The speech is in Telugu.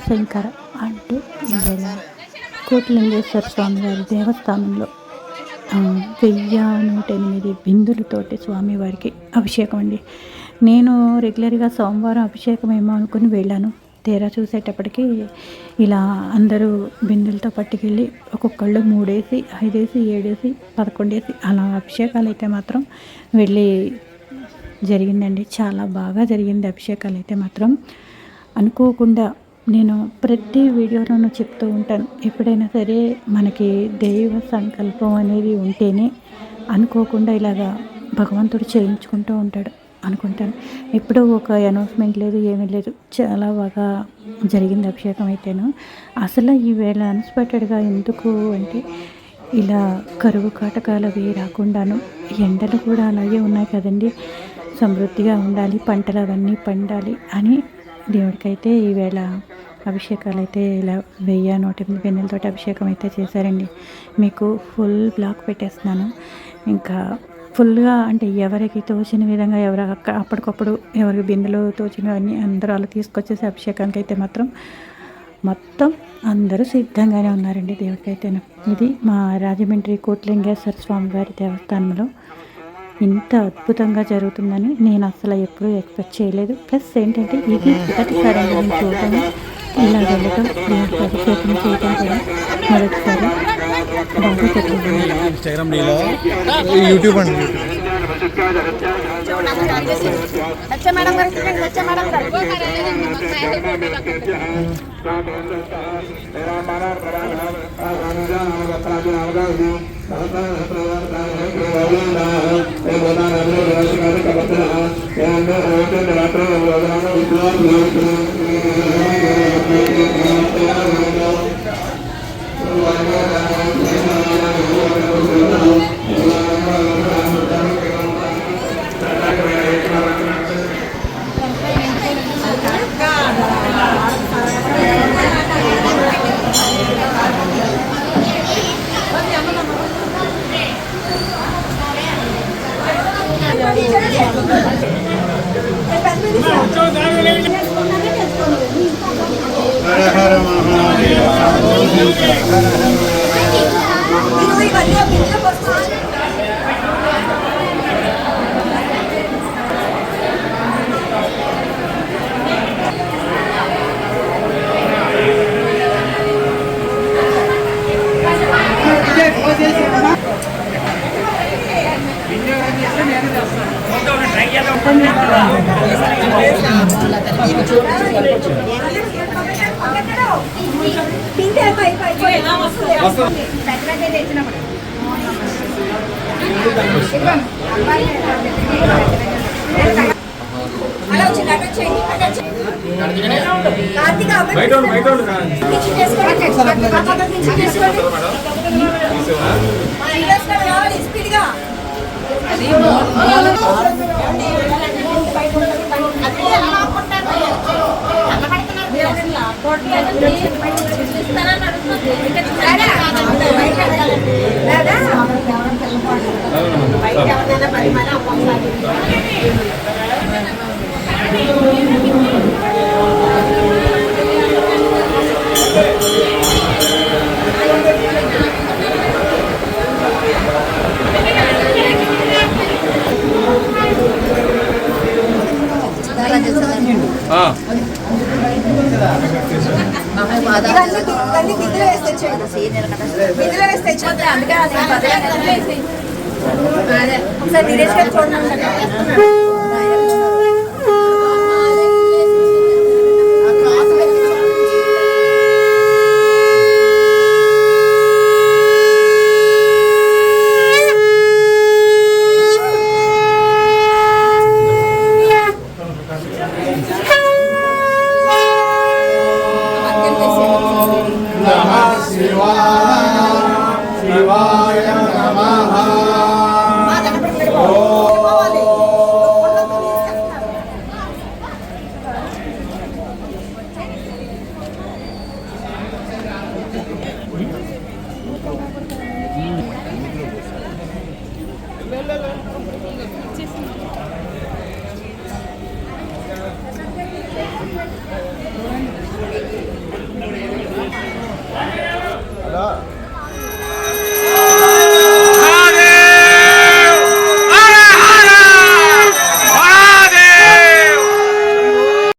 శంకర అంటూ ఈవేళ కోటిలింగేశ్వర స్వామి వారి దేవస్థానంలో 1108 బిందులతోటి స్వామివారికి అభిషేకం అండి. నేను రెగ్యులర్గా సోమవారం అభిషేకం ఏమో అనుకుని వెళ్ళాను. తీరా చూసేటప్పటికి ఇలా అందరూ బిందెలతో పట్టుకెళ్ళి ఒక్కొక్కళ్ళు 3 వేసి 5 వేసి 7 వేసి 11 వేసి అలా అభిషేకాలు అయితే మాత్రం వెళ్ళి జరిగిందండి. చాలా బాగా జరిగింది అభిషేకాలు అయితే మాత్రం. అనుకోకుండా నేను ప్రతి వీడియోలోనూ చెప్తూ ఉంటాను, ఎప్పుడైనా సరే మనకి దైవ సంకల్పం అనేది ఉంటేనే అనుకోకుండా ఇలాగా భగవంతుడు చేయించుకుంటూ ఉంటాడు అనుకుంటాను. ఎప్పుడూ ఒక అనౌన్స్మెంట్ లేదు, ఏమీ లేదు, చాలా బాగా జరిగింది అభిషేకం అయితేను. అసలు ఈవేళ అన్ఎక్స్పెక్టెడ్గా ఎందుకు అంటే ఇలా కరువు కాటకాలు అవి రాకుండాను, ఎండలు కూడా అలాగే ఉన్నాయి కదండి, సమృద్ధిగా ఉండాలి, పంటలు అవన్నీ పండాలి అని దేవుడికైతే ఈవేళ అభిషేకాలు అయితే ఇలా 1108 బిందెలతో అభిషేకం అయితే చేశారండి. మీకు ఫుల్ బ్లాక్ పెట్టేస్తున్నాను. ఇంకా ఫుల్గా అంటే ఎవరికి తోచిన విధంగా అప్పటికప్పుడు ఎవరికి బిందెలు తోచినవన్నీ అందరూ అలా తీసుకొచ్చేసి అభిషేకానికి అయితే మాత్రం మొత్తం అందరూ సిద్ధంగానే ఉన్నారండి దేవుడికైతేను. ఇది మా రాజమండ్రి కోటిలింగేశ్వర స్వామి వారి దేవస్థానంలో ఇంత అద్భుతంగా జరుగుతుందని నేను అసలు ఎప్పుడూ ఎక్స్పెక్ట్ చేయలేదు. ప్లస్ ఏంటంటే ఇది మొదటిసారి నేను చూడటం, ఇలా వెళ్ళటం, దేవుడికి అభిషేకం చేయటం కూడా మొదటిసారి. బాగా జరిగింది. యూట్యూబ్ అండి.